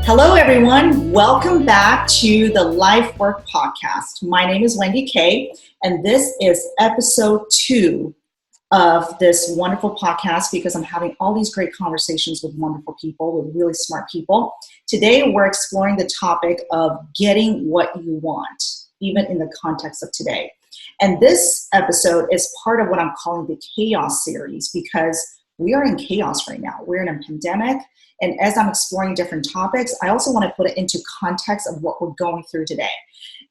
Hello, everyone. Welcome back to the Life Work Podcast. My name is Wendy Kay, and this is episode 2 of this wonderful podcast because I'm having all these great conversations with wonderful people, with really smart people. Today, we're exploring the topic of getting what you want, even in the context of today. And this episode is part of what I'm calling the chaos series because we are in chaos right now. We're in a pandemic. And as I'm exploring different topics, I also want to put it into context of what we're going through today.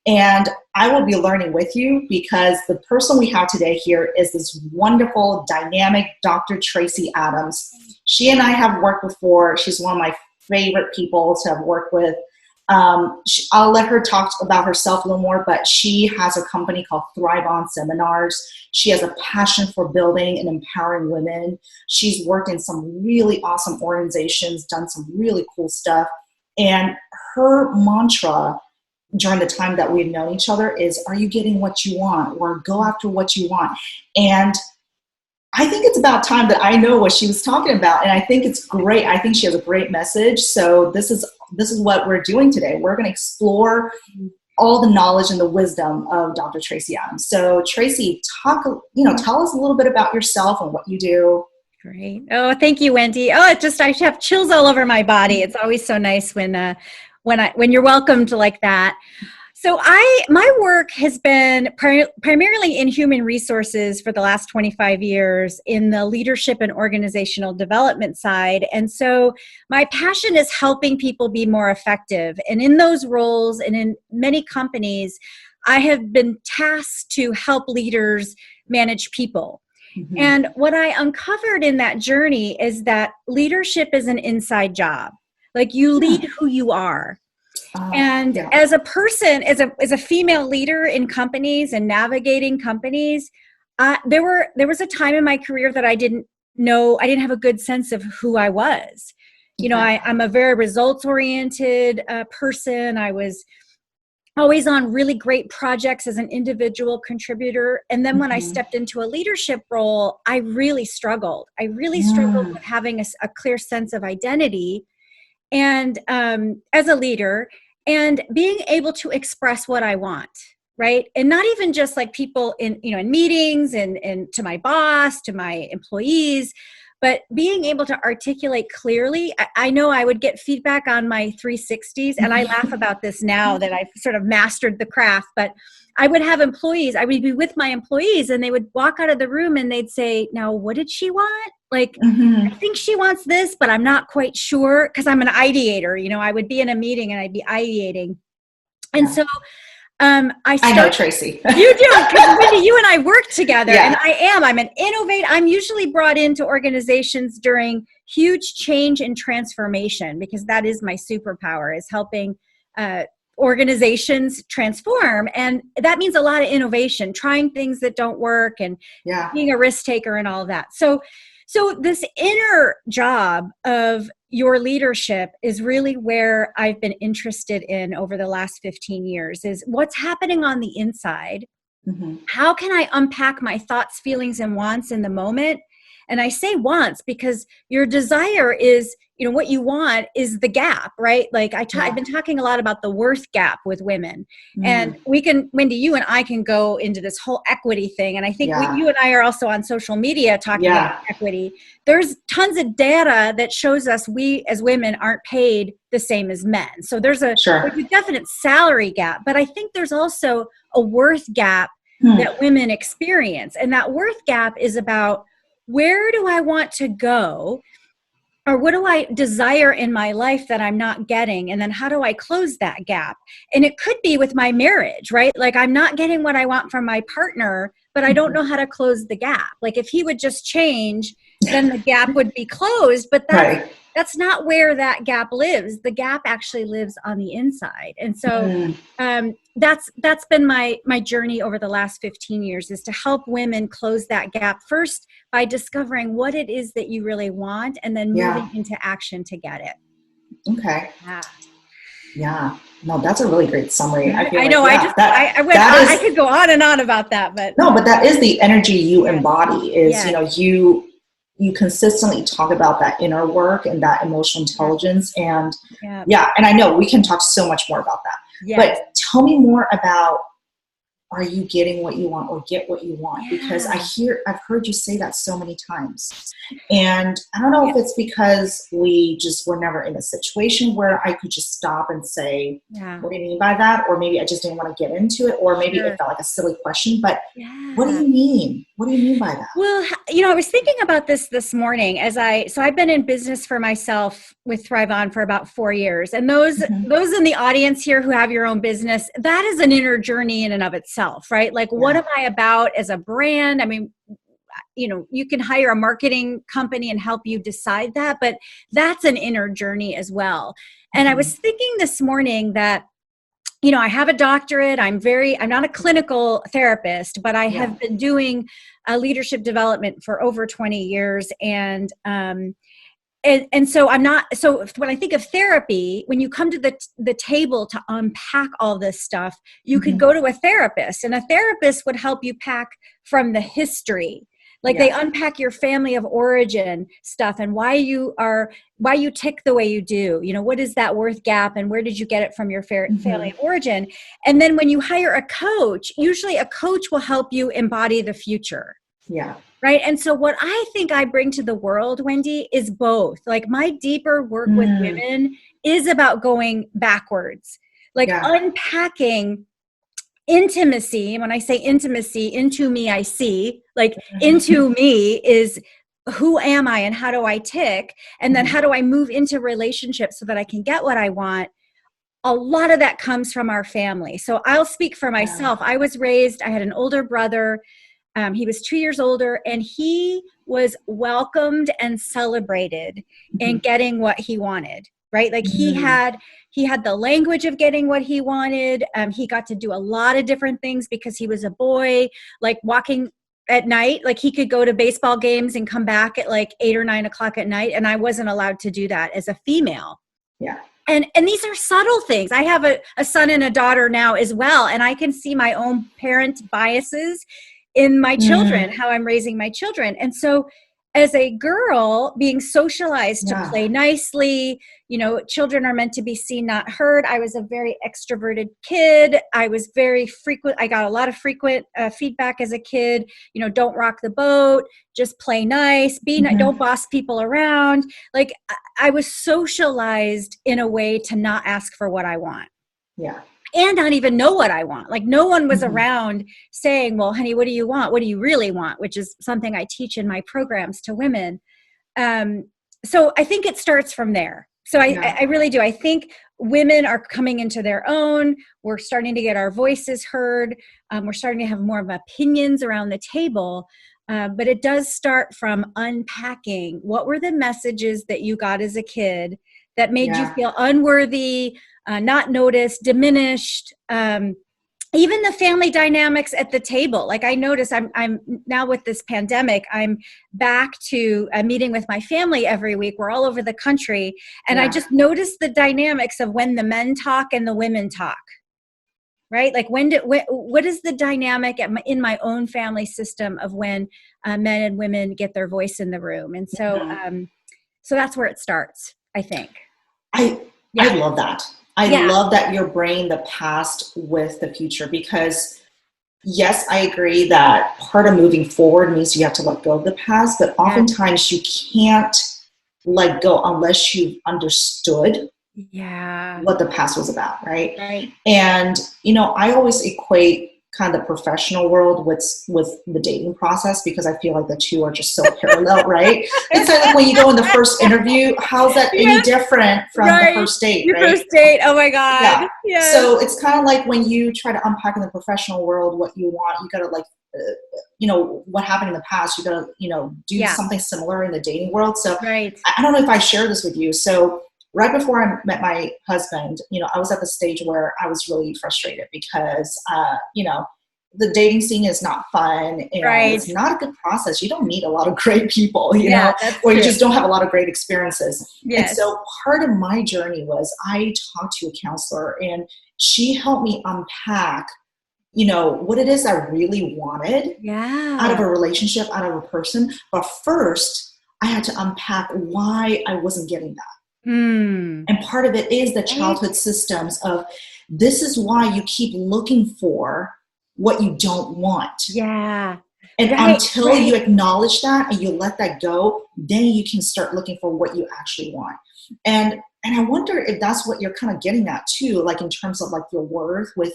And I will be learning with you because the person we have today here is this wonderful, dynamic Dr. Tracey Adams. She and I have worked before. She's one of my favorite people to have worked with. I'll let her talk about herself a little more, but she has a company called Thrive On Seminars. She has a passion for building and empowering women. She's worked in some really awesome organizations, done some really cool stuff. And her mantra during the time that we've known each other is, are you getting what you want? Or go after what you want. And I think it's about time that I know what she was talking about. And I think it's great. I think she has a great message. So this is what we're doing today. We're going to explore all the knowledge and the wisdom of Dr. Tracey Adams. So Tracey, tell us a little bit about yourself and what you do. Great. Oh, thank you, Wendy. Oh, I have chills all over my body. It's always so nice when you're welcomed like that. So my work has been primarily in human resources for the last 25 years in the leadership and organizational development side. And so my passion is helping people be more effective. And in those roles and in many companies, I have been tasked to help leaders manage people. Mm-hmm. And what I uncovered in that journey is that leadership is an inside job. Like you lead who you are. As a person, as a female leader in companies and navigating companies, there was a time in my career that I didn't have a good sense of who I was. You know, I'm a very results-oriented person. I was always on really great projects as an individual contributor. And then when I stepped into a leadership role, I really struggled. With having a clear sense of identity. And as a leader, and being able to express what I want, right? And not even just like people in meetings and to my boss, to my employees, but being able to articulate clearly. I know I would get feedback on my 360s, and I laugh about this now that I've sort of mastered the craft, but I would be with my employees and they would walk out of the room and they'd say, now, what did she want? Like, I think she wants this, but I'm not quite sure because I'm an ideator. You know, I would be in a meeting and I'd be ideating. And so I know, Tracey. You do, because Wendy, you and I work together, and I'm an innovator. I'm usually brought into organizations during huge change and transformation because that is my superpower, is helping organizations transform. And that means a lot of innovation, trying things that don't work and being a risk taker and all of that. So this inner job of your leadership is really where I've been interested in over the last 15 years, is what's happening on the inside. Mm-hmm. How can I unpack my thoughts, feelings, and wants in the moment? And I say wants because your desire is, what you want is the gap, right? Like I've been talking a lot about the worth gap with women. Mm. And Wendy, you and I can go into this whole equity thing. And I think you and I are also on social media talking about equity. There's tons of data that shows us we as women aren't paid the same as men. So there's a definite salary gap, but I think there's also a worth gap that women experience. And that worth gap is about, where do I want to go? Or what do I desire in my life that I'm not getting? And then how do I close that gap? And it could be with my marriage, right? Like I'm not getting what I want from my partner, but I don't know how to close the gap. Like if he would just change, then the gap would be closed. But that's not where that gap lives. The gap actually lives on the inside. And so that's been my journey over the last 15 years, is to help women close that gap first by discovering what it is that you really want and then moving into action to get it. Okay. Yeah. No, that's a really great summary. I know. I could go on and on about that, but no, but that is the energy you embody. Is you you consistently talk about that inner work and that emotional intelligence. And Yeah. and I know we can talk so much more about that. Yes. But tell me more about, are you getting what you want or get what you want? Yeah. Because I've heard you say that so many times. And I don't know if it's because we just were never in a situation where I could just stop and say, what do you mean by that? Or maybe I just didn't want to get into it, or maybe it felt like a silly question, but what do you mean? What do you mean by that? Well, I was thinking about this morning so I've been in business for myself with Thrive On for about 4 years. And those in the audience here who have your own business, that is an inner journey in and of itself, right? Like, what am I about as a brand? I mean, you can hire a marketing company and help you decide that, but that's an inner journey as well. And I was thinking this morning that, I have a doctorate. I'm not a clinical therapist, but I have been doing leadership development for over 20 years. And so so when I think of therapy, when you come to the table to unpack all this stuff, you could go to a therapist, and a therapist would help you pack from the history. Like they unpack your family of origin stuff and why you tick the way you do. What is that worth gap and where did you get it from your family of origin? And then when you hire a coach, usually a coach will help you embody the future. Yeah. Right. And so what I think I bring to the world, Wendy, is both. Like my deeper work with women is about going backwards, like unpacking intimacy. And when I say intimacy, into me, I see, like into me is who am I and how do I tick? And then how do I move into relationships so that I can get what I want? A lot of that comes from our family. So I'll speak for myself. I had an older brother. He was 2 years older, and he was welcomed and celebrated in getting what he wanted. Right? Like he had the language of getting what he wanted. He got to do a lot of different things because he was a boy, like walking at night, like he could go to baseball games and come back at like 8 or 9 o'clock at night. And I wasn't allowed to do that as a female. Yeah. And these are subtle things. I have a son and a daughter now as well. And I can see my own parent biases in my children, how I'm raising my children. And so as a girl being socialized to play nicely, children are meant to be seen, not heard. I was a very extroverted kid. I was very frequent. I got a lot of frequent feedback as a kid, don't rock the boat, just play nice, be nice, don't boss people around. Like I was socialized in a way to not ask for what I want. Yeah. And not even know what I want. Like no one was around saying, well, honey, what do you want? What do you really want? Which is something I teach in my programs to women. So I think it starts from there. So I really do. I think women are coming into their own. We're starting to get our voices heard. We're starting to have more of opinions around the table. But it does start from unpacking what were the messages that you got as a kid that made you feel unworthy, not noticed, diminished, even the family dynamics at the table. Like I notice I'm now with this pandemic, I'm back to a meeting with my family every week. We're all over the country. And I just noticed the dynamics of when the men talk and the women talk, right? Like what is the dynamic in my own family system of when men and women get their voice in the room? And so, so that's where it starts, I think. I love that. I love that you're bringing the past with the future, because yes, I agree that part of moving forward means you have to let go of the past, but oftentimes you can't let go unless you've understood what the past was about, right? Right. And, I always equate kind of the professional world with the dating process, because I feel like the two are just so parallel, right? It's like when you go in the first interview, how's that any different from the first date, Your right? first date, oh my God. Yeah. So it's kind of like when you try to unpack in the professional world what you want, you got to like, what happened in the past, you got to, do something similar in the dating world. So I don't know if I share this with you. So right before I met my husband, I was at the stage where I was really frustrated because, the dating scene is not fun and it's not a good process. You don't meet a lot of great people, know, or you just don't have a lot of great experiences. Yes. And so part of my journey was I talked to a counselor, and she helped me unpack, what it is I really wanted out of a relationship, out of a person. But first, I had to unpack why I wasn't getting that. Mm. And part of it is the childhood systems of, this is why you keep looking for what you don't want. Yeah. And until you acknowledge that and you let that go, then you can start looking for what you actually want. And I wonder if that's what you're kind of getting at too, like in terms of like your worth with,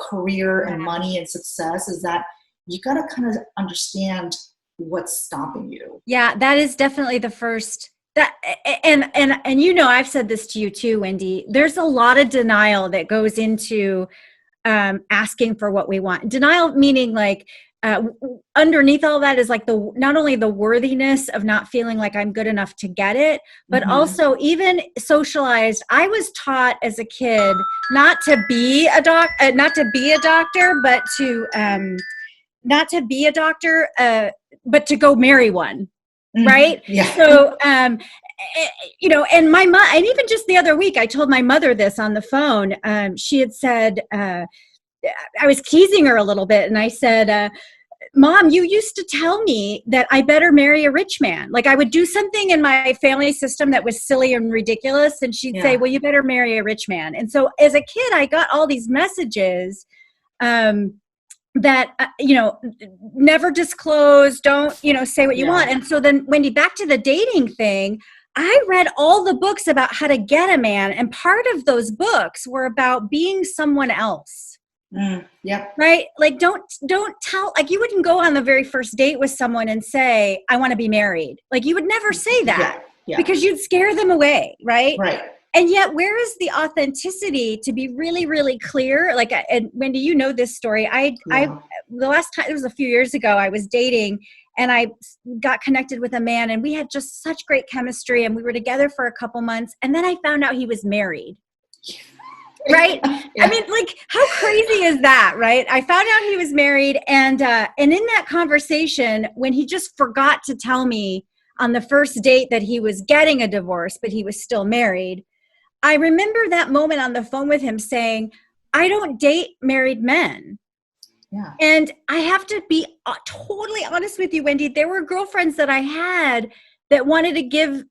career and money and success, is that you got to kind of understand what's stopping you. Yeah, that is definitely the first. That and I've said this to you too, Wendy. There's a lot of denial that goes into asking for what we want. Denial meaning like underneath all that is like not only the worthiness of not feeling like I'm good enough to get it, but also even socialized. I was taught as a kid not to be a doctor, but but to go marry one. Right. Yeah. So, and my mom, and even just the other week, I told my mother this on the phone. She had said, I was teasing her a little bit, and I said, Mom, you used to tell me that I better marry a rich man. Like I would do something in my family system that was silly and ridiculous. And she'd say, well, you better marry a rich man. And so as a kid, I got all these messages, that, never disclose, don't, say what you want. And so then Wendy, back to the dating thing, I read all the books about how to get a man. And part of those books were about being someone else. Right. Like, don't tell, like you wouldn't go on the very first date with someone and say, I want to be married. Like you would never say that because you'd scare them away. Right. And yet, where is the authenticity to be really, really clear? Like, and Wendy, you know this story. The last time, it was a few years ago, I was dating and I got connected with a man and we had just such great chemistry and we were together for a couple months. And then I found out he was married. Right. I mean, like, how crazy is that? Right. I found out he was married. And in that conversation, when he just forgot to tell me on the first date that he was getting a divorce, but he was still married, I remember that moment on the phone with him saying, I don't date married men. Yeah. And I have to be totally honest with you, Wendy. There were girlfriends that I had that wanted to give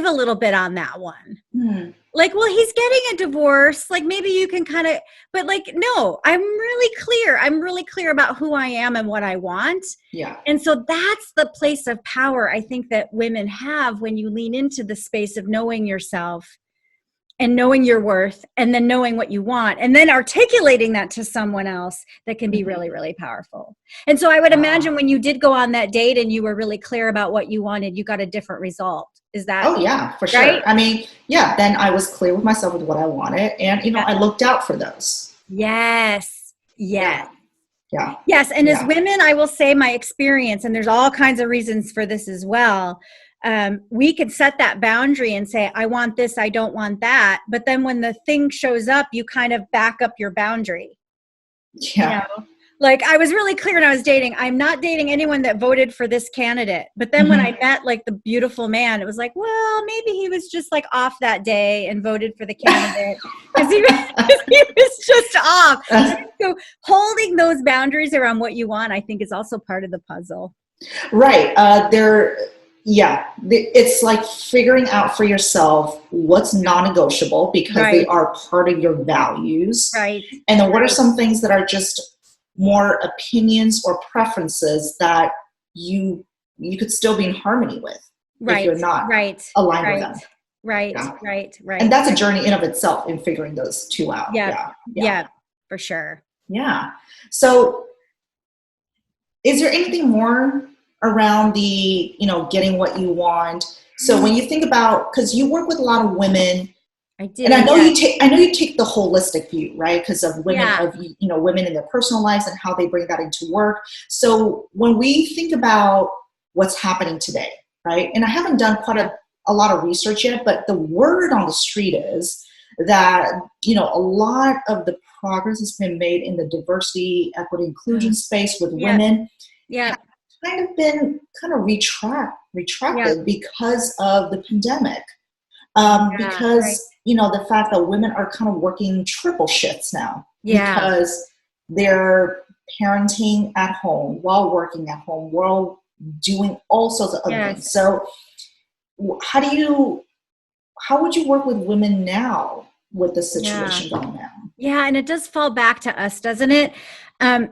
a little bit on that one. Like, well, he's getting a divorce. Like, maybe you can kind of, but like, no, I'm really clear. I'm really clear about who I am and what I want. Yeah. And so that's the place of power, I think, that women have when you lean into the space of knowing yourself and knowing your worth and then knowing what you want and then articulating that to someone else, that can be really, really powerful. And so I would imagine when you did go on that date and you were really clear about what you wanted, you got a different result. Is that? Oh yeah, for sure. Right? I mean, then I was clear with myself with what I wanted and, I looked out for those. Yes. Yeah. Yes. And as women, I will say my experience, and there's all kinds of reasons for this as well. We could set that boundary and say, I want this, I don't want that. But then when the thing shows up, you kind of back up your boundary. Yeah. Like I was really clear when I was dating, I'm not dating anyone that voted for this candidate. But then when I met like the beautiful man, it was like, well, maybe he was just like off that day and voted for the candidate because he was just off. So holding those boundaries around what you want, I think, is also part of the puzzle. Right. It's like figuring out for yourself what's non-negotiable because they are part of your values. Right. And then what are some things that are just more opinions or preferences that you could still be in harmony with if you're not aligned with them. Right. And that's a journey in of itself in figuring those two out. Yeah, for sure. Yeah. So is there anything more around the, getting what you want? So when you think about, because you work with a lot of women, I do, and I know you take the holistic view, right? Because of women, women in their personal lives and how they bring that into work. So when we think about what's happening today, right? And I haven't done quite a lot of research yet, but the word on the street is that, a lot of the progress has been made in the diversity, equity, inclusion space with women. Yeah. Kind of been retracted because of the pandemic. Because the fact that women are kind of working triple shifts now because they're parenting at home while working at home, while doing all sorts of other things. Yes. So how would you work with women now with the situation going on? Yeah, and it does fall back to us, doesn't it? Um,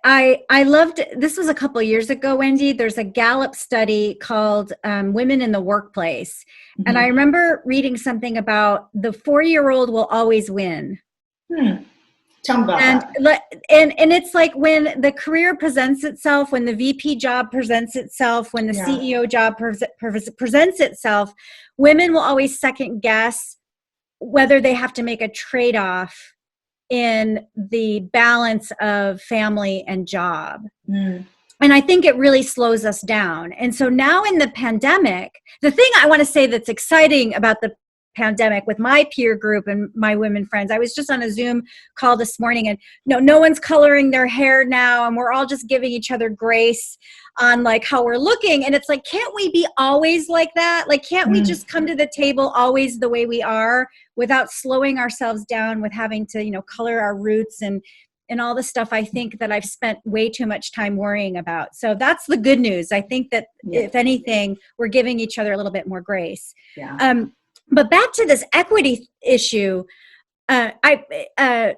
I loved, this was a couple of years ago, Wendy. There's a Gallup study called Women in the Workplace. And I remember reading something about the 4-year-old will always win. Tell me about that. And it's like when the career presents itself, when the VP job presents itself, when the CEO job presents itself, women will always second guess whether they have to make a trade-off in the balance of family and job. And I think it really slows us down. And so now in the pandemic, the thing I want to say that's exciting about the pandemic with my peer group and my women friends, I was just on a Zoom call this morning, and no one's coloring their hair now, and we're all just giving each other grace on like how we're looking. And it's like, can't we be always like that? Like, can't we just come to the table always the way we are without slowing ourselves down with having to, color our roots and all the stuff I think that I've spent way too much time worrying about. So that's the good news. I think that if anything, we're giving each other a little bit more grace. But back to this equity issue, I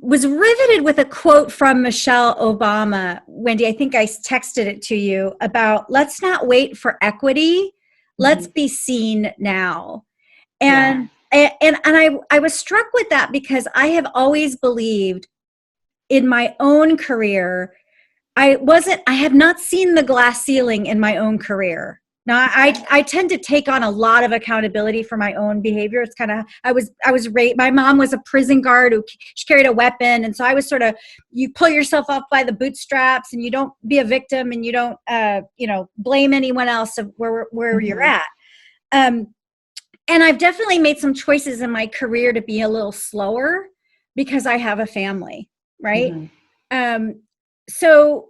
was riveted with a quote from Michelle Obama. Wendy, I think I texted it to you about, let's not wait for equity. Let's be seen now. And I was struck with that because I have always believed in my own career, I have not seen the glass ceiling in my own career. Now, I tend to take on a lot of accountability for my own behavior. It's kind of, I was raised, my mom was a prison guard she carried a weapon. And so I was sort of, you pull yourself up by the bootstraps and you don't be a victim and you don't, blame anyone else of where you're at. And I've definitely made some choices in my career to be a little slower because I have a family, right? So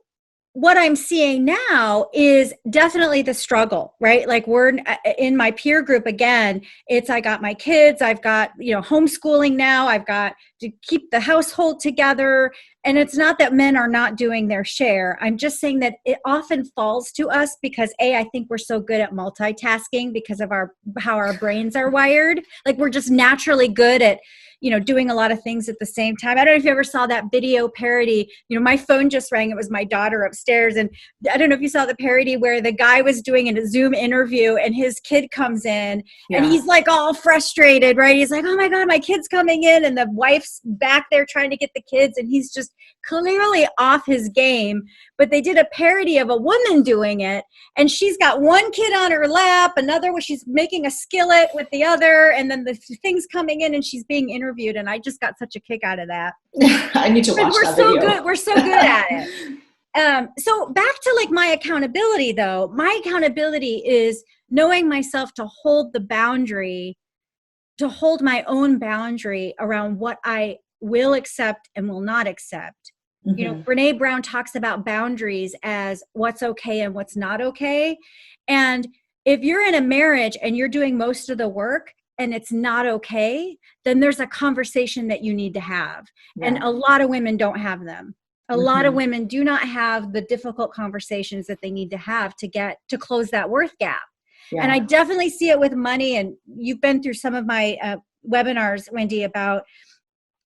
what I'm seeing now is definitely the struggle, right? Like we're in my peer group again, I got my kids, I've got, homeschooling now, I've got to keep the household together. And it's not that men are not doing their share. I'm just saying that it often falls to us because I think we're so good at multitasking because of how our brains are wired. Like we're just naturally good at, doing a lot of things at the same time. I don't know if you ever saw that video parody. My phone just rang. It was my daughter upstairs. And I don't know if you saw the parody where the guy was doing a Zoom interview and his kid comes in and he's like all frustrated, right? He's like, oh my God, my kid's coming in. And the wife's back there trying to get the kids. And he's just clearly off his game. But they did a parody of a woman doing it. And she's got one kid on her lap, another where she's making a skillet with the other. And then the thing's coming in and she's being interviewed. And I just got such a kick out of that. I need to watch that video. We're so good at it. So back to like my accountability though. My accountability is knowing myself to hold my own boundary around what I will accept and will not accept. Brene Brown talks about boundaries as what's okay and what's not okay. And if you're in a marriage and you're doing most of the work and it's not okay, then there's a conversation that you need to have. And a lot of women don't have them. A lot of women do not have the difficult conversations that they need to have to close that worth gap. And I definitely see it with money. And you've been through some of my webinars, Wendy, about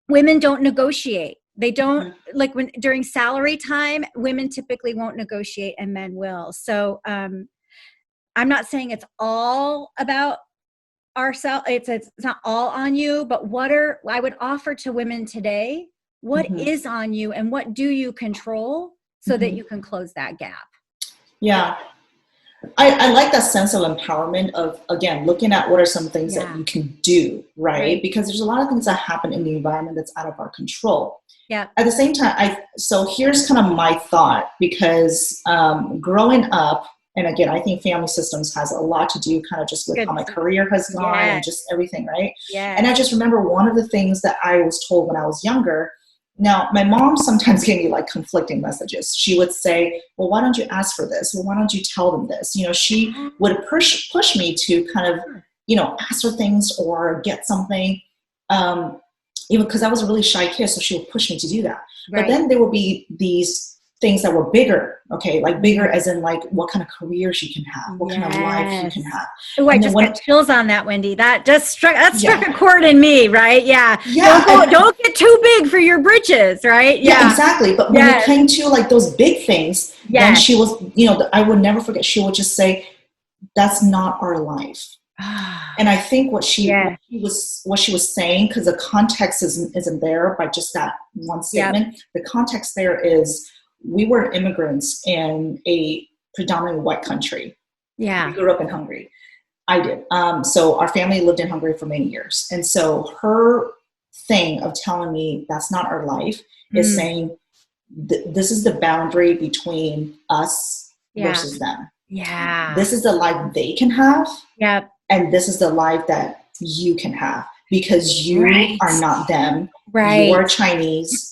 women don't negotiate. They don't like during salary time, women typically won't negotiate and men will. So I'm not saying it's all about ourselves. It's not all on you, but I would offer to women today, what is on you and what do you control so that you can close that gap? Yeah. I like that sense of empowerment of, again, looking at what are some things that you can do, right? Because there's a lot of things that happen in the environment that's out of our control. Yeah. At the same time, so here's kind of my thought, because growing up, and again, I think family systems has a lot to do kind of just with how my career has gone and just everything, right? Yeah. And I just remember one of the things that I was told when I was younger. Now, my mom sometimes gave me like conflicting messages. She would say, well, why don't you ask for this? Well, why don't you tell them this? She would push me to kind of, ask for things or get something, even because I was a really shy kid. So she would push me to do that. Right. But then there would be these things that were bigger, okay, like bigger as in like what kind of career she can have, what kind of life you can have. Oh, I And then just when, got chills on that, Wendy. That just struck yeah, a chord in me, right? Yeah. yeah, Don't get too big for your britches, right? yeah, Yeah. exactly. But when it Yes. came to like those big things, then Yes. she was, I would never forget. She would just say, "That's not our life." And I think Yeah. what she was saying, because the context isn't there by just that one Yep. statement. The context there is we were immigrants in a predominantly white country. Yeah. We grew up in Hungary. I did. So our family lived in Hungary for many years. And so her thing of telling me that's not our life is saying this is the boundary between us versus them. Yeah. This is the life they can have. Yep. And this is the life that you can have because you are not them. Right. You are Chinese.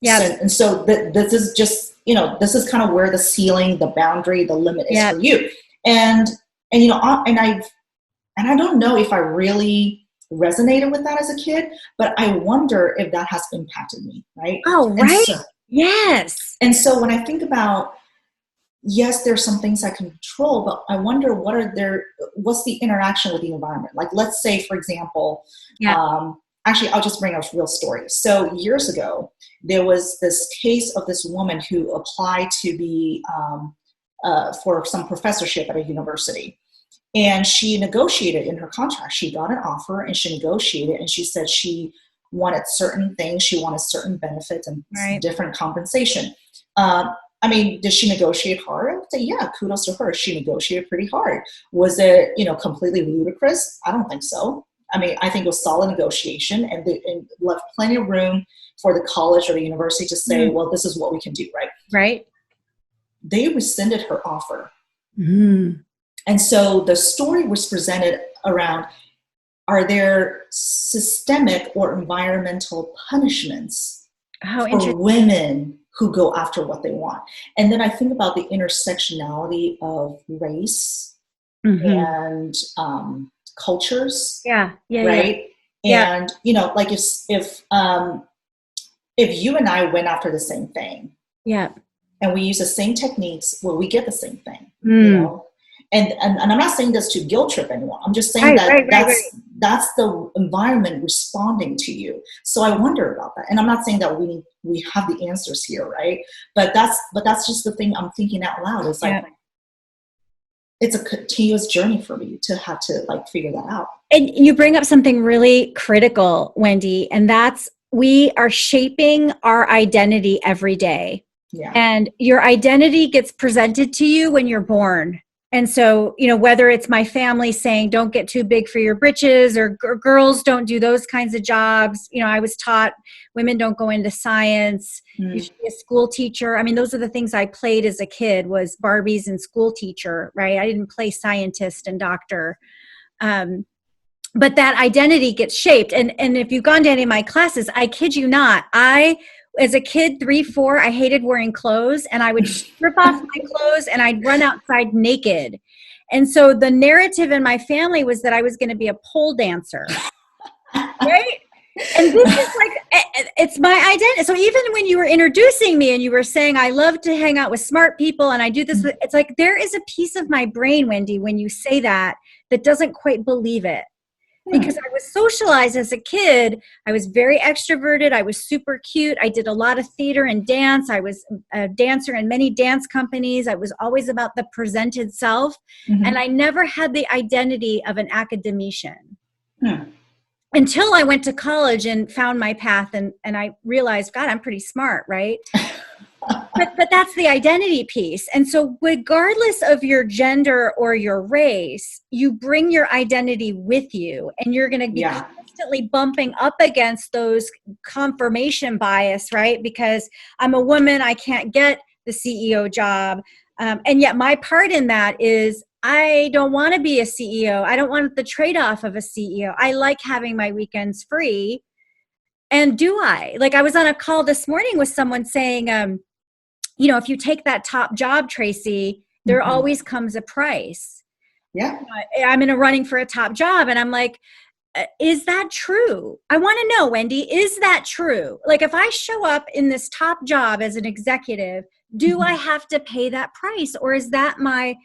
Yeah. So this is just, this is kind of where the ceiling, the boundary, the limit is for you. And I don't know if I really resonated with that as a kid, but I wonder if that has impacted me. Right. Oh, right. Yes. And so when I think about, yes, there's some things I can control, but I wonder what's the interaction with the environment? Like, let's say, for example, actually, I'll just bring a real story. So years ago, there was this case of this woman who applied to be for some professorship at a university. And she negotiated in her contract. She got an offer and she negotiated, and she said she wanted certain things. She wanted certain benefits and different compensation. Did she negotiate hard? I would say, yeah, kudos to her. She negotiated pretty hard. Was it, completely ludicrous? I don't think so. I think it was solid negotiation and left plenty of room for the college or the university to say, well, this is what we can do, right? Right. They rescinded her offer. And so the story was presented around, are there systemic or environmental punishments for women who go after what they want? And then I think about the intersectionality of race and cultures. Yeah. Right. Yeah. And, like if you and I went after the same thing. Yeah. And we use the same techniques, well, we get the same thing, And I'm not saying this to guilt trip anyone. I'm just saying that's the environment responding to you. So I wonder about that. And I'm not saying that we have the answers here, right? But that's just the thing I'm thinking out loud. It's like it's a continuous journey for me to have to figure that out. And you bring up something really critical, Wendy, and that's we are shaping our identity every day. Yeah. And your identity gets presented to you when you're born. And so, whether it's my family saying, don't get too big for your britches, or girls don't do those kinds of jobs. I was taught women don't go into science. You should be a school teacher. Those are the things I played as a kid, was Barbies and school teacher, right? I didn't play scientist and doctor. But that identity gets shaped. And if you've gone to any of my classes, I kid you not, as a kid, 3, 4, I hated wearing clothes, and I would strip off my clothes and I'd run outside naked. And so the narrative in my family was that I was going to be a pole dancer. Right? And this is it's my identity. So even when you were introducing me and you were saying, I love to hang out with smart people and I do this, it's like there is a piece of my brain, Wendy, when you say that doesn't quite believe it. Because I was socialized as a kid. I was very extroverted. I was super cute. I did a lot of theater and dance. I was a dancer in many dance companies. I was always about the presented self. And I never had the identity of an academician. Until I went to college and found my path and I realized, God, I'm pretty smart, right? But that's the identity piece. And so regardless of your gender or your race, you bring your identity with you, and you're going to be constantly bumping up against those confirmation bias, right? Because I'm a woman, I can't get the CEO job. And yet my part in that is I don't want to be a CEO. I don't want the trade-off of a CEO. I like having my weekends free. And do I? I was on a call this morning with someone saying, if you take that top job, Tracey, there always comes a price. Yeah. I'm in a running for a top job. And I'm like, is that true? I want to know, Wendy, is that true? Like if I show up in this top job as an executive, do I have to pay that price? Or is that my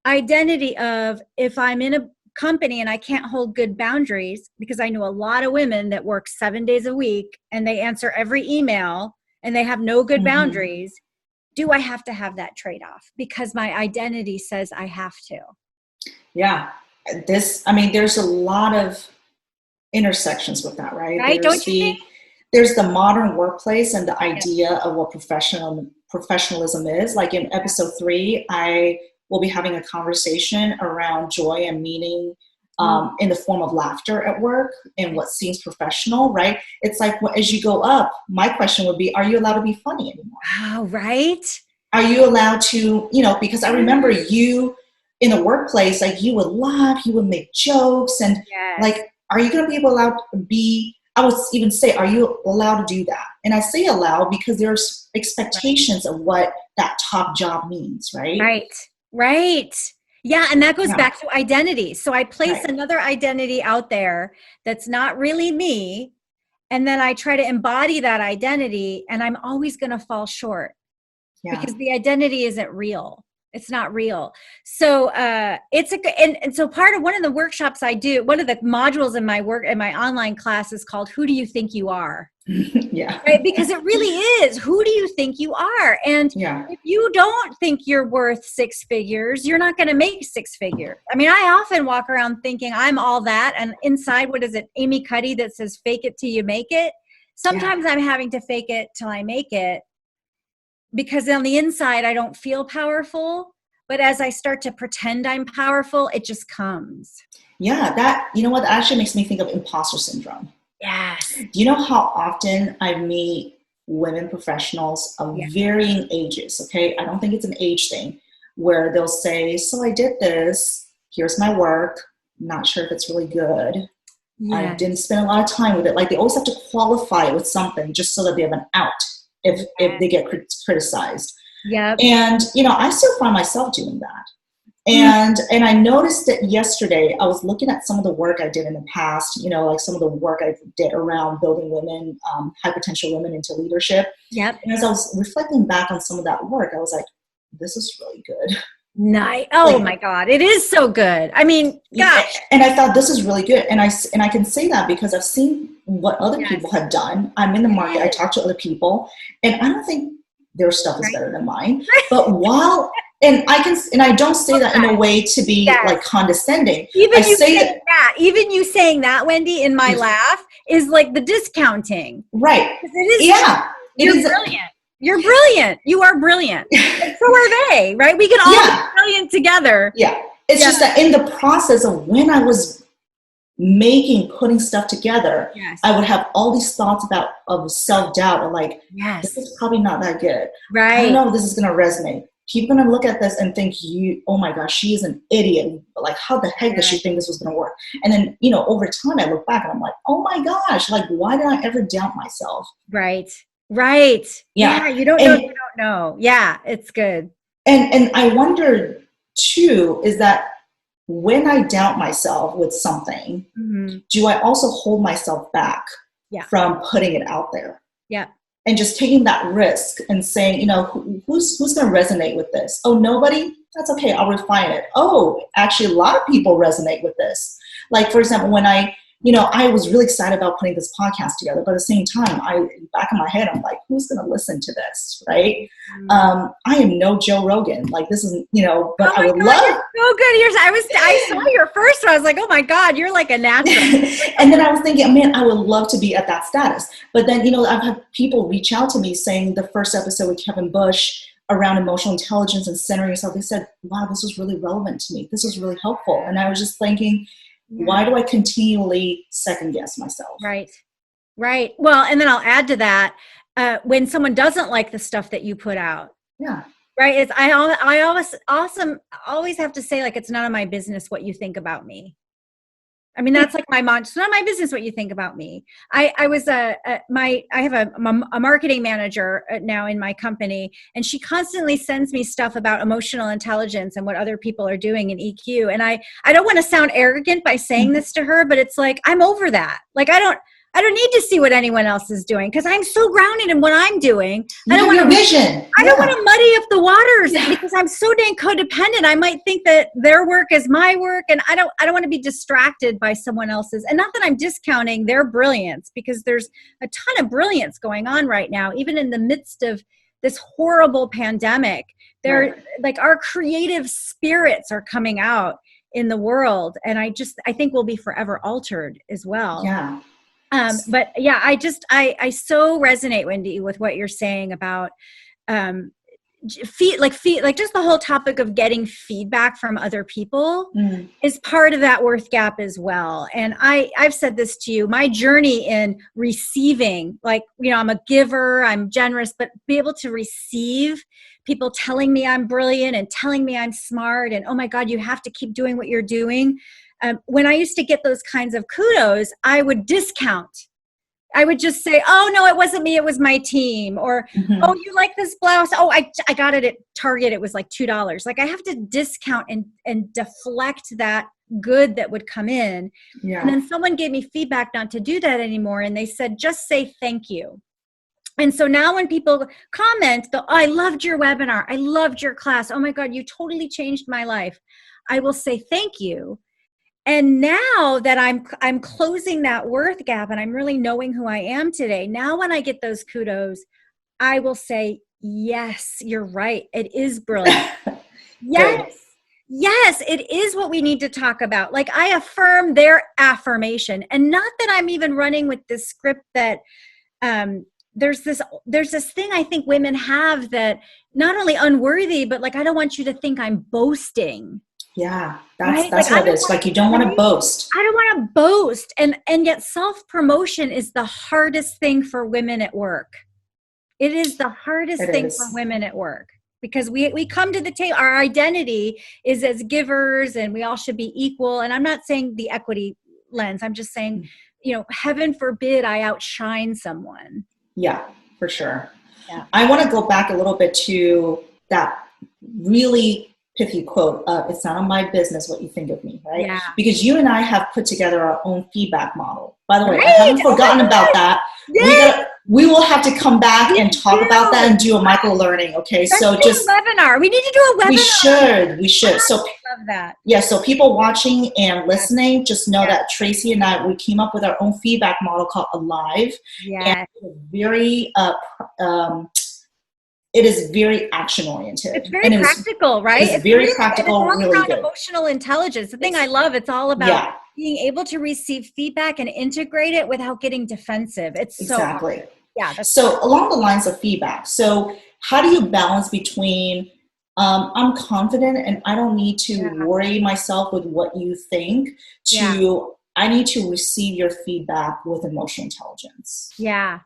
identity of if I'm in a company and I can't hold good boundaries, because I know a lot of women that work 7 days a week and they answer every email and they have no good boundaries. Do I have to have that trade-off because my identity says I have to? Yeah. There's a lot of intersections with that, right? Right? Don't you think? There's the modern workplace and the idea of what professionalism is. Like in episode 3, I will be having a conversation around joy and meaning in the form of laughter at work and what seems professional, right? It's like as you go up, my question would be, are you allowed to be funny anymore? Oh, right. Are you allowed to, because I remember you in the workplace, like you would laugh, you would make jokes, and like, are you going to be allowed to be, I would even say, are you allowed to do that? And I say allowed because there's expectations of what that top job means, right? Right. Yeah. And that goes back to identity. So I place another identity out there that's not really me. And then I try to embody that identity, and I'm always going to fall short because the identity isn't real. It's not real. So and so part of one of the workshops I do, one of the modules in my work in my online class is called "Who Do You Think You Are?" Right? Because it really is. Who do you think you are? And if you don't think you're worth 6 figures, you're not going to make 6 figures. I mean, I often walk around thinking I'm all that, and inside, what is it, Amy Cuddy that says, "Fake it till you make it." Sometimes I'm having to fake it till I make it, because on the inside, I don't feel powerful. But as I start to pretend I'm powerful, it just comes. Yeah, that actually makes me think of imposter syndrome. Yes. Do you know how often I meet women professionals of varying ages? Okay. I don't think it's an age thing where they'll say, so I did this, here's my work. Not sure if it's really good. I didn't spend a lot of time with it. Like they always have to qualify it with something just so that they have an out if they get criticized. Yeah. And, I still find myself doing that. And I noticed that yesterday I was looking at some of the work I did in the past, like some of the work I did around building women, high potential women into leadership. Yep. And as I was reflecting back on some of that work, I was like, this is really good. Nice. Oh my God. It is so good. I mean, gosh. And I thought this is really good. And I can say that because I've seen what other people have done. I'm in the market. I talk to other people, and I don't think their stuff is better than mine. But and I don't say that in a way to be like condescending. Even you saying that, Wendy, in my laugh is like the discounting. Right. It is. You're brilliant. You're brilliant. You are brilliant. And so are they, right? We can all be brilliant together. Yeah. It's just that in the process of when I was putting stuff together, I would have all these thoughts of self-doubt of like, this is probably not that good. Right. I don't know if this is going to resonate. People are going to look at this and think, oh my gosh, she is an idiot. Like, how the heck does she think this was going to work? And then, over time I look back and I'm like, oh my gosh, like, why did I ever doubt myself? Right. Yeah. You don't know. You don't know. Yeah. It's good. And I wonder too, is that when I doubt myself with something, do I also hold myself back from putting it out there? Yeah. And just taking that risk and saying, who's going to resonate with this? Oh, nobody? That's okay. I'll refine it. Oh, actually, a lot of people resonate with this. Like, for example, when I was really excited about putting this podcast together, but at the same time, back in my head, I'm like, who's going to listen to this, right? I am no Joe Rogan. Like, this is, but I would love. So good. I saw your first one. I was like, oh my God, you're like a natural. And then I was thinking, man, I would love to be at that status. But then, I've had people reach out to me saying the first episode with Kevin Bush around emotional intelligence and centering yourself, they said, wow, this was really relevant to me. This is really helpful. And I was just thinking, why do I continually second guess myself? Right. Well, and then I'll add to that, when someone doesn't like the stuff that you put out. Yeah. Right. I always have to say, like, it's none of my business what you think about me. I mean, that's like my mantra. It's not my business what you think about me. I have a marketing manager now in my company, and she constantly sends me stuff about emotional intelligence and what other people are doing in EQ. And I don't want to sound arrogant by saying this to her, but it's like, I'm over that. Like, I don't need to see what anyone else is doing because I'm so grounded in what I'm doing. I don't want vision. I don't want to muddy up the waters because I'm so dang codependent. I might think that their work is my work, and I don't want to be distracted by someone else's. And not that I'm discounting their brilliance, because there's a ton of brilliance going on right now, even in the midst of this horrible pandemic. Like, our creative spirits are coming out in the world, and I think we'll be forever altered as well. Yeah. But yeah, I so resonate, Wendy, with what you're saying about like just the whole topic of getting feedback from other people is part of that worth gap as well. And I've said this to you, my journey in receiving, like, I'm a giver, I'm generous, but be able to receive people telling me I'm brilliant and telling me I'm smart and, oh my God, you have to keep doing what you're doing. When I used to get those kinds of kudos, I would discount. I would just say, oh, no, it wasn't me. It was my team. Or, oh, you like this blouse? Oh, I got it at Target. It was like $2. Like, I have to discount and deflect that good that would come in. Yeah. And then someone gave me feedback not to do that anymore. And they said, just say thank you. And so now when people comment, I loved your webinar. I loved your class. Oh my God, you totally changed my life. I will say thank you. And now that I'm closing that worth gap and I'm really knowing who I am today, now when I get those kudos, I will say, yes, you're right. It is brilliant. Yes. Yes, it is what we need to talk about. Like, I affirm their affirmation. And not that I'm even running with this script that there's this thing I think women have that not only unworthy, but like, I don't want you to think I'm boasting. Yeah, that's like, what it is. Like, you don't want to boast. I don't want to boast. And yet self-promotion is the hardest thing for women at work. It is the hardest thing for women at work, because we come to the table, our identity is as givers and we all should be equal. And I'm not saying the equity lens. I'm just saying, heaven forbid I outshine someone. Yeah, for sure. Yeah. I want to go back a little bit to that really pithy quote of, it's not my business what you think of me, right? Yeah. Because you and I have put together our own feedback model. By the way, I haven't forgotten about that. Yes. We will have to come back and talk about that and do a micro learning. Okay. So just a webinar. We need to do a webinar. We should. So love that. Yeah. So people watching and listening, just know that Tracey and I, we came up with our own feedback model called Alive. Yeah. It is very action oriented. It's very practical, right? It's very practical, it's really good. Emotional intelligence. The thing I love, it's all about being able to receive feedback and integrate it without getting defensive. It's exactly. So yeah. So along the lines of feedback, so how do you balance between I'm confident and I don't need to worry myself with what you think to I need to receive your feedback with emotional intelligence? Yeah.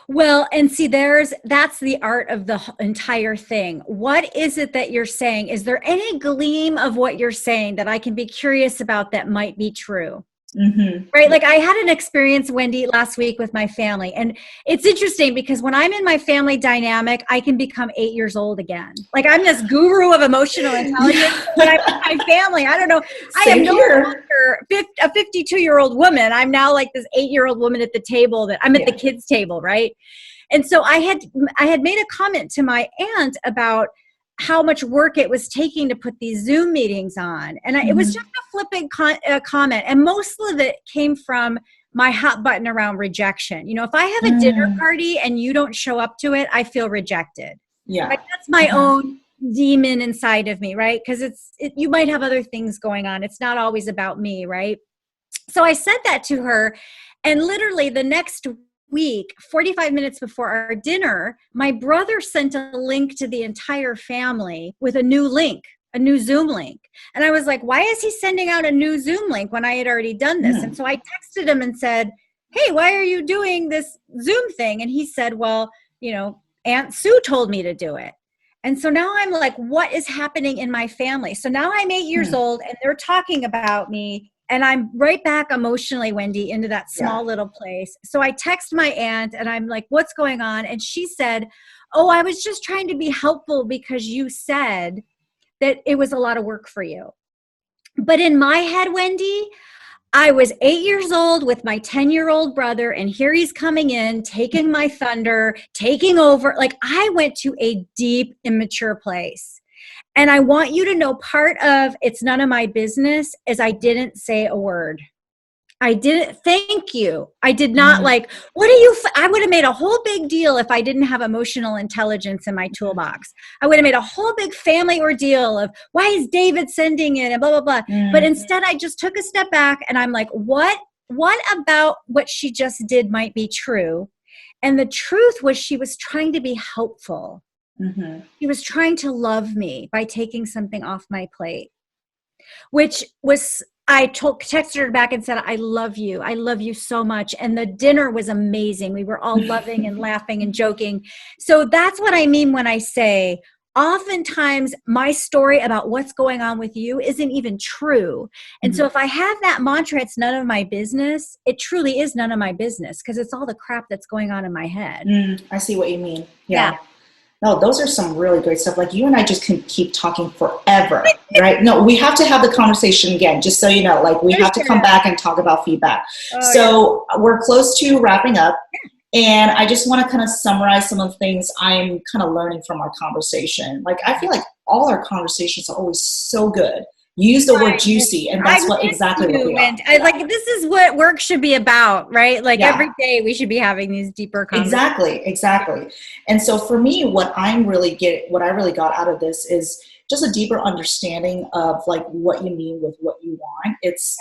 Well, and see, that's the art of the entire thing. What is it that you're saying? Is there any gleam of what you're saying that I can be curious about that might be true? Mm-hmm. Right? Like, I had an experience, Wendy, last week with my family. And it's interesting because when I'm in my family dynamic, I can become 8 years old again. Like, I'm this guru of emotional intelligence. When I'm with my family, I don't know. I am no longer a 52-year-old woman. I'm now like this 8-year-old woman at the table that I'm at the kids' table, right? And so I had made a comment to my aunt about how much work it was taking to put these Zoom meetings on. And it was just a flippant comment. And most of it came from my hot button around rejection. If I have a dinner party and you don't show up to it, I feel rejected. Yeah. Like, that's my own demon inside of me, right? Because you might have other things going on. It's not always about me, right? So I said that to her, and literally the next week, 45 minutes before our dinner, my brother sent a link to the entire family with a new Zoom link. And I was like, why is he sending out a new Zoom link when I had already done this? And so I texted him and said, hey, why are you doing this Zoom thing? And he said, well, Aunt Sue told me to do it. And so now I'm like, what is happening in my family? So now I'm 8 years old and they're talking about me and I'm right back emotionally, Wendy, into that small little place. So I text my aunt and I'm like, what's going on? And she said, oh, I was just trying to be helpful because you said that it was a lot of work for you. But in my head, Wendy, I was 8 years old with my 10-year-old brother, and here he's coming in, taking my thunder, taking over. Like, I went to a deep, immature place. And I want you to know, part of it's none of my business is I didn't say a word. I didn't. Thank you. I did not like, what do you, I would have made a whole big deal if I didn't have emotional intelligence in my toolbox. I would have made a whole big family ordeal of why is David sending it and blah, blah, blah. But instead I just took a step back and I'm like, what about what she just did might be true? And the truth was she was trying to be helpful. She was trying to love me by taking something off my plate, which was, I texted her back and said, I love you. I love you so much. And the dinner was amazing. We were all loving and laughing and joking. So that's what I mean when I say, oftentimes my story about what's going on with you isn't even true. And so if I have that mantra, it's none of my business, it truly is none of my business because it's all the crap that's going on in my head. I see what you mean. Yeah. No, those are some really great stuff. Like, you and I just can keep talking forever, right? No, we have to have the conversation again, just so you know, like, we have to come back and talk about feedback. So we're close to wrapping up. And I just want to kind of summarize some of the things I'm kind of learning from our conversation. Like, I feel like all our conversations are always so good. You use the word juicy, and that's exactly what we are. Like, this is what work should be about, right? Like, every day we should be having these deeper conversations. Exactly. And so for me, what I really got out of this is just a deeper understanding of like what you mean with what you want. It's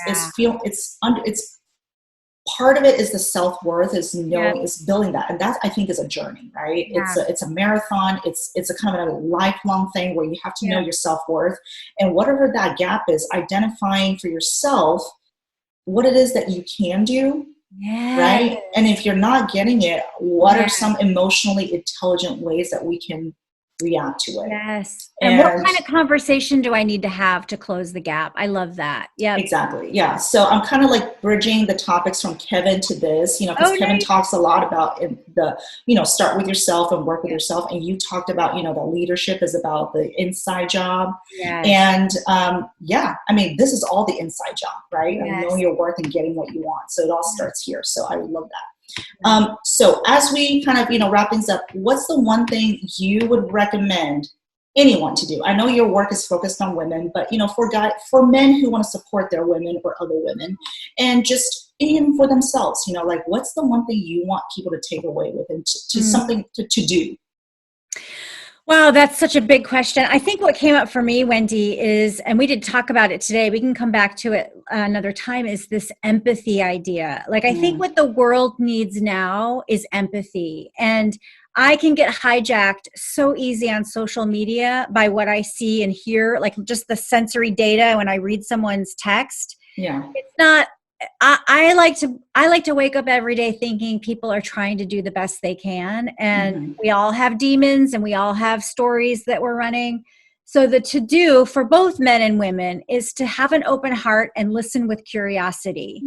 part of it is the self-worth, is knowing, is building that. And that, I think, is a journey, right? It's a marathon. It's a kind of a lifelong thing where you have to know your self-worth, and whatever that gap is, identifying for yourself what it is that you can do, right? And if you're not getting it, what are some emotionally intelligent ways that we can react to it? And what kind of conversation do I need to have to close the gap? I love that. Exactly. Yeah. So I'm kind of like bridging the topics from Kevin to this, because Kevin talks a lot about start with yourself and work with yourself. And you talked about, the leadership is about the inside job. And I mean, this is all the inside job, right? And knowing your worth and getting what you want. So it all starts here. So I love that. So as we kind of, wrap things up, what's the one thing you would recommend anyone to do? I know your work is focused on women, but, for men who want to support their women or other women, and just even for themselves, like, what's the one thing you want people to take away with and to something to do? Wow, that's such a big question. I think what came up for me, Wendy, is, and we did talk about it today, we can come back to it another time, is this empathy idea. Like, I think what the world needs now is empathy. And I can get hijacked so easy on social media by what I see and hear, like just the sensory data when I read someone's text. It's not, I like to wake up every day thinking people are trying to do the best they can. And we all have demons and we all have stories that we're running. So the to-do for both men and women is to have an open heart and listen with curiosity.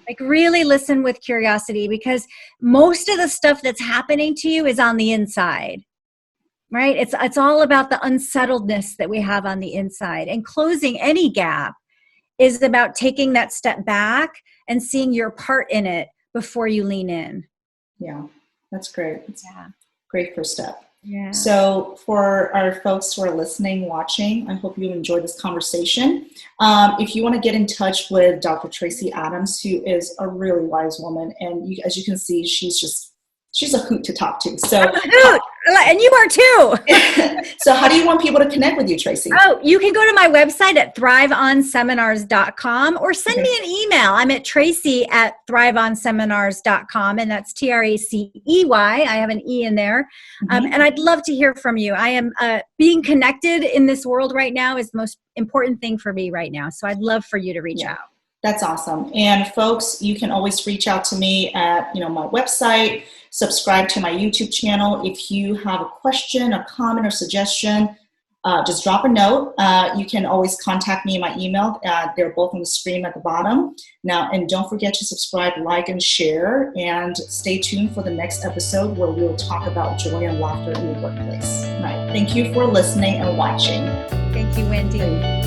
Like, really listen with curiosity, because most of the stuff that's happening to you is on the inside, right? It's all about the unsettledness that we have on the inside, and closing any gap is about taking that step back and seeing your part in it before you lean in. Yeah, that's great. It's great first step. So for our folks who are listening, watching, I hope you enjoyed this conversation. If you want to get in touch with Dr. Tracey Adams, who is a really wise woman, and as you can see, she's a hoot to talk to. So I'm a hoot. And you are too. So how do you want people to connect with you, Tracey? Oh, you can go to my website at thriveonseminars.com or send me an email. I'm at tracy@thriveonseminars.com, and that's TRACEY. I have an E in there. And I'd love to hear from you. I am being connected in this world right now is the most important thing for me right now. So I'd love for you to reach out. That's awesome. And folks, you can always reach out to me at, my website, subscribe to my YouTube channel. If you have a question, a comment, or suggestion, just drop a note. You can always contact me in my email. They're both on the screen at the bottom. Now, and don't forget to subscribe, like, and share. And stay tuned for the next episode where we'll talk about joy and laughter in the workplace. All right. Thank you for listening and watching. Thank you, Wendy.